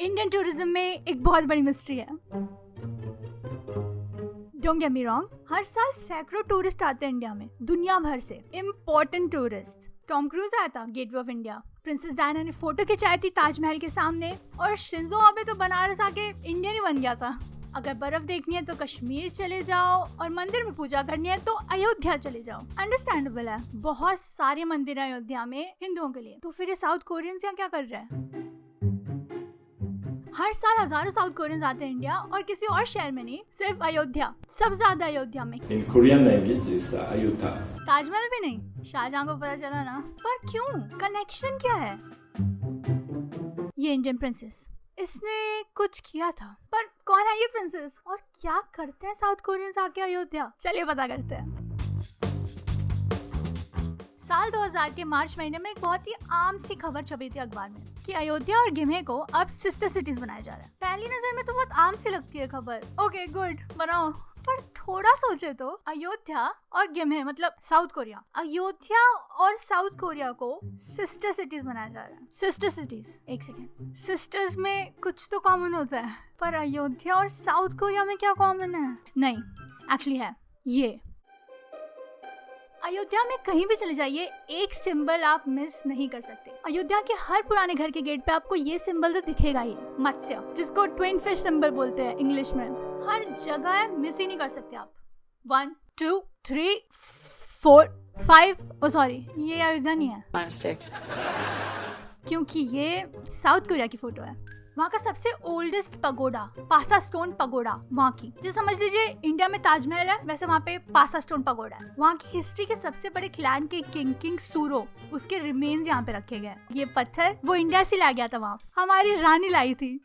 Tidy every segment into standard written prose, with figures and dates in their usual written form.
Indian tourism में एक बहुत बड़ी मिस्ट्री है। डोंट गेट मी रॉन्ग, हर साल सैकड़ों टूरिस्ट आते हैं इंडिया में, दुनिया भर से इम्पोर्टेंट टूरिस्ट। टॉम क्रूज आया था gateway of India, princess Diana ने फोटो खिंचाई थी ताजमहल के सामने, और शिंजो आबे तो बनारस आके इंडियन ही बन गया था। अगर बर्फ देखनी है तो कश्मीर चले जाओ, और मंदिर में पूजा करनी है तो अयोध्या चले जाओ। अंडरस्टैंडेबल है, बहुत सारे मंदिर हैं अयोध्या में हिंदुओं के लिए। तो फिर ये साउथ कोरियंस यहाँ क्या कर रहे हैं? हर साल हजारों साउथ कोरियंस आते हैं इंडिया, और किसी और शहर में नहीं, सिर्फ अयोध्या, सबसे ज्यादा अयोध्या में। In Korean language is Ayutthaya. Taj Mahal भी नहीं, शाहजहां को पता चला ना। पर क्यों, कनेक्शन क्या है? ये इंडियन प्रिंसेस, इसने कुछ किया था, पर कौन है ये प्रिंसेस और क्या करते हैं साउथ कोरियंस आके अयोध्या? चलिए पता करते हैं। साल 2000 के मार्च महीने में एक बहुत ही आम सी खबर छपी थी अखबार में कि अयोध्या और गिम्हे को अब सिस्टर सिटीज बनाया जा रहा है। पहली नजर में तो बहुत आम सी लगती है खबर, ओके गुड बनाओ, पर थोड़ा सोचे तो अयोध्या और गिम्हे मतलब साउथ कोरिया, अयोध्या और साउथ कोरिया को सिस्टर सिटीज बनाया जा रहा है। सिस्टर सिटीज, एक सेकेंड, सिस्टर्स में कुछ तो कॉमन होता है, पर अयोध्या और साउथ कोरिया में क्या कॉमन है? नहीं, एक्चुअली है ये। अयोध्या में कहीं भी चले जाइए, एक सिंबल आप मिस नहीं कर सकते। अयोध्या के हर पुराने घर के गेट पे आपको ये सिंबल तो दिखेगा ही, मत्स्य, जिसको ट्विन फिश सिंबल बोलते हैं इंग्लिश में। हर जगह मिस ही नहीं कर सकते आप। 1 2 3 4 5, ओ सॉरी, ये अयोध्या नहीं है, क्योंकि ये साउथ कोरिया की फोटो है। वहाँ का सबसे ओल्डेस्ट पगोडा, पासा स्टोन पगोडा वहाँ की, जैसे समझ लीजिए इंडिया में ताजमहल है, वैसे वहाँ पे पासा स्टोन पगोडा है। वहाँ की हिस्ट्री के सबसे बड़े क्लैन के किंग सूरो, उसके रिमेन्स यहाँ पे रखे गए। ये पत्थर वो इंडिया से लाया गया था, वहाँ हमारी रानी लाई थी।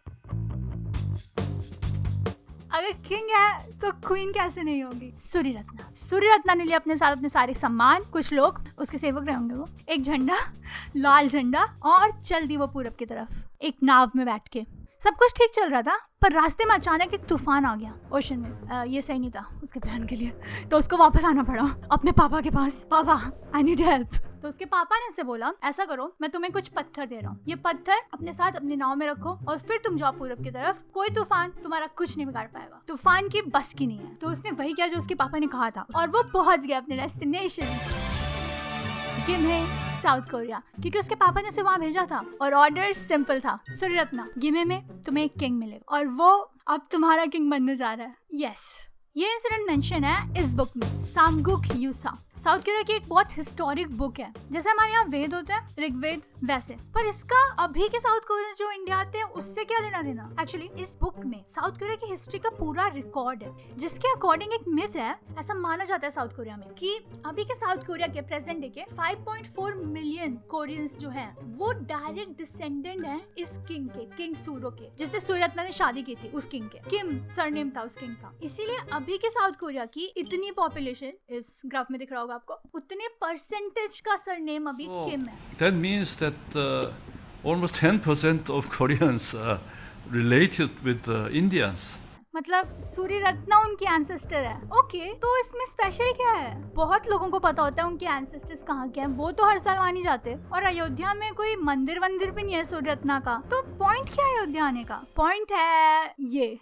अगर किंग है तो क्वीन कैसे नहीं होगी? सूर्य रत्ना ने लिया अपने साथ अपने सारे सम्मान, कुछ लोग उसके सेवक रहे होंगे, वो एक झंडा, लाल झंडा, और चल दी वो पूरब की तरफ एक नाव में बैठ के। सब कुछ ठीक चल रहा था, पर रास्ते में अचानक एक तूफान आ गया ओशन में। ये सही नहीं था उसके प्लान के लिए, तो उसको वापस आना पड़ा अपने पापा के पास। पापा, आई नीड हेल्प। तो उसके पापा ने उसे बोला, ऐसा करो, मैं तुम्हें कुछ पत्थर दे रहा हूँ, ये पत्थर अपने साथ अपनी नाव में रखो और फिर तुम जाओ पूरब की तरफ, कोई तूफान तुम्हारा कुछ नहीं बिगाड़ पाएगा। तूफान की बस की नहीं है। तो उसने वही किया जो उसके पापा ने कहा था, और वो पहुंच गया अपने डेस्टिनेशन गिम्हे, साउथ कोरिया, क्योंकि उसके पापा ने उसे वहाँ भेजा था और ऑर्डर सिंपल था, सूर्य रत्ना, गिम्हे में तुम्हें एक किंग मिलेगा और वो अब तुम्हारा किंग बनने जा रहा है। यस, ये इंसिडेंट मेंशन है इस बुक में, सामगुक यूसा। साउथ कोरिया की एक बहुत हिस्टोरिक बुक है, जैसे हमारे यहाँ वेद होते हैं, ऋग्वेद, वैसे। पर इसका अभी के साउथ कोरिया जो इंडिया आते हैं उससे क्या लेना देना? एक्चुअली इस बुक में साउथ कोरिया की हिस्ट्री का पूरा रिकॉर्ड है, जिसके अकॉर्डिंग एक मिथ है, ऐसा माना जाता है साउथ कोरिया में कि अभी के साउथ कोरिया के प्रेजेंट डे के 5.4 मिलियन कोरियंस जो हैं वो डायरेक्ट डिसेंडेंट हैं इस किंग के, किंग सूरो के, जिससे सूर्य रत्ना ने शादी की थी उस किंग के। किम सरनेम था उस किंग का। इसीलिए अभी के साउथ कोरिया की इतनी पॉपुलेशन, इस ग्राफ में दिख रहा होगा आपको, उतने परसेंटेज का सरनेम अभी किम है। That means that almost 10% of Koreans are related with Indians. मतलब सूर्य रत्ना उनकी एंसेस्टर है। ओके, तो इसमें स्पेशल क्या है? बहुत लोगों को पता होता है उनके एंसेस्टर्स कहाँ के हैं, वो तो हर साल वहाँ नहीं जाते, और अयोध्या में कोई मंदिर वंदिर भी नहीं है सूर्य रत्ना का। तो पॉइंट क्या है अयोध्या आने का? पॉइंट है ये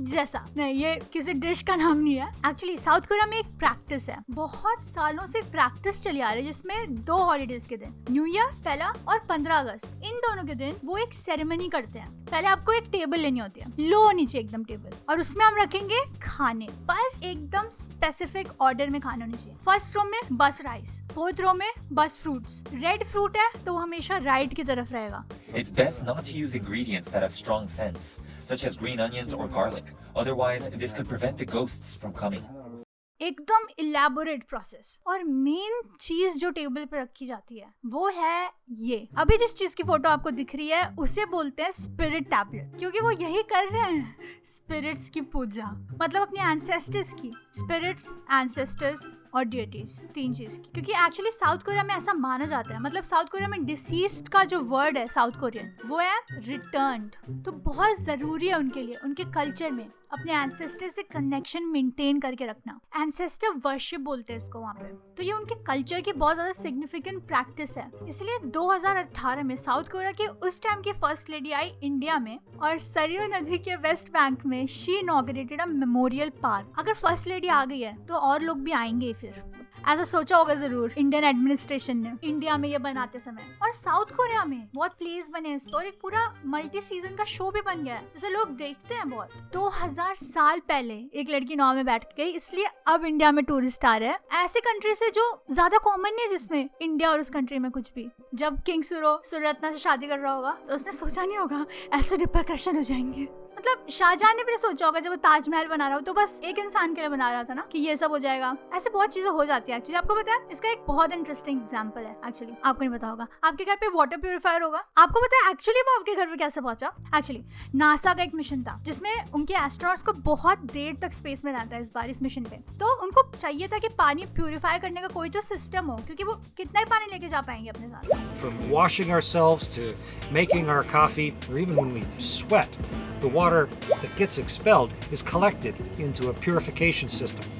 जैसा नहीं, ये किसी डिश का नाम नहीं है। एक्चुअली साउथ कोरिया में एक प्रैक्टिस है, बहुत सालों से प्रैक्टिस चली आ रही है, जिसमें 2 हॉलीडेज के दिन, न्यू ईयर पहला और 15 अगस्त, इन दोनों के दिन वो एक सेरेमनी करते हैं। पहले आपको एक टेबल लेनी होती है, लो होनी चाहिए एकदम टेबल, और उसमें हम रखेंगे खाने, पर एकदम स्पेसिफिक ऑर्डर में खाना होना चाहिए। फर्स्ट रो में बस राइस, 4th रो में बस फ्रूट्स। रेड फ्रूट है तो वो हमेशा राइट की तरफ रहेगा। It's best not to use ingredients that have strong scents, such as green onions or garlic. Otherwise, this could prevent the ghosts from coming. एकदम इलेबोरेट प्रोसेस। और मेन चीज जो टेबल पे रखी जाती है वो है ये। अभी जिस चीज की फोटो आपको दिख रही है उसे बोलते हैं स्पिरिट टैबलेट, क्योंकि वो यही कर रहे हैं, स्पिरिट्स की पूजा, मतलब अपने एंसेस्टर्स की। स्पिरिट्स, एंसेस्टर्स और डिएटीज, 3 चीज की। क्योंकि एक्चुअली साउथ कोरिया में ऐसा माना जाता है, मतलब साउथ कोरिया में डिसीज्ड का जो वर्ड है साउथ कोरियन, वो है रिटर्न्ड। तो बहुत जरूरी है उनके लिए, उनके कल्चर में अपने एंसेस्टर से कनेक्शन मेंटेन करके रखना। एंसेस्टर वर्शिप बोलते हैं इसको वहाँ पे। तो ये उनके कल्चर की बहुत ज्यादा सिग्निफिकेंट प्रैक्टिस है। इसलिए 2018 में साउथ कोरिया के उस टाइम की फर्स्ट लेडी आई इंडिया में और सरयू नदी के वेस्ट बैंक में she inaugurated a memorial park. अगर फर्स्ट लेडी आ गई है तो और लोग भी आएंगे फिर। ऐसा सोचा होगा जरूर इंडियन एडमिनिस्ट्रेशन ने इंडिया में ये बनाते समय। और साउथ कोरिया में बहुत प्लेस बने इसको और एक पूरा मल्टी सीजन का शो भी बन गया है जिसे लोग देखते हैं बहुत। 2000 साल पहले एक लड़की नाव में बैठ गई, इसलिए अब इंडिया में टूरिस्ट आ रहे हैं ऐसे कंट्री से जो ज्यादा कॉमन नहीं है, जिसमें इंडिया और उस कंट्री में कुछ भी। जब किंग सूर्यरत्ना से शादी कर रहा होगा तो उसने सोचा नहीं होगा ऐसे रिपरकशन हो जाएंगे। मतलब शाहजहां ने भी सोचा होगा जब वो ताजमहल बना रहा हो तो बस एक इंसान के लिए बना रहा था ना कि ये सब हो जाएगा। ऐसे बहुत चीजें हो जाती है एक्चुअली। आपको पता है इसका एक बहुत इंटरेस्टिंग एग्जांपल है एक्चुअली, आपको नहीं पता होगा। आपके घर पे वाटर प्यूरिफायर होगा, आपको पता है एक्चुअली वो आपके घर पे कैसे पहुंचा? एक्चुअली नासा का एक मिशन था जिसमें उनके एस्ट्रोनॉट्स को बहुत देर तक स्पेस में रहता है इस मिशन पे। तो उनको चाहिए था कि पानी प्यूरिफाई करने का कोई तो सिस्टम हो, क्योंकि वो कितना ही पानी लेके जा पाएंगे अपने साथ। From washing ourselves to making our coffee, or even when we sweat, the water that gets expelled is collected into a purification system,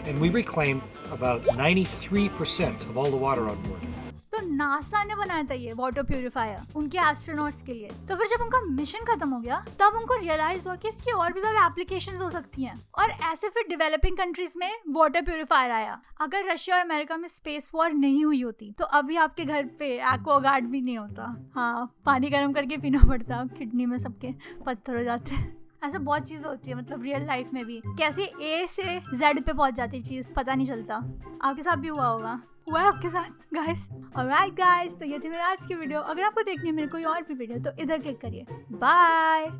and we reclaim about 93% of all the water on board. तो NASA ने बनाया था ये water purifier उनके astronauts के लिए। तो फिर जब उनका मिशन खत्म हो गया तब उनको रियलाइज हुआ कि इसकी और भी ज्यादा एप्लीकेशंस हो सकती हैं। और ऐसे फिर डेवलपिंग कंट्रीज में वाटर प्यूरिफायर आया। अगर रशिया और अमेरिका में स्पेस वॉर नहीं हुई होती तो अभी आपके घर पे एक्वागार्ड भी नहीं होता। हाँ, पानी गर्म करके पीना पड़ता, किडनी में सबके पत्थर हो जाते हैं। ऐसा बहुत चीज़ होती है, मतलब रियल लाइफ में भी कैसे ए से जेड पे पहुंच जाती चीज़ पता नहीं चलता। आपके साथ भी हुआ होगा, हुआ है आपके साथ गाइस। ऑलराइट गाइस, तो ये थी मेरी आज की वीडियो। अगर आपको देखनी है मेरी कोई और भी वीडियो तो इधर क्लिक करिए। बाय।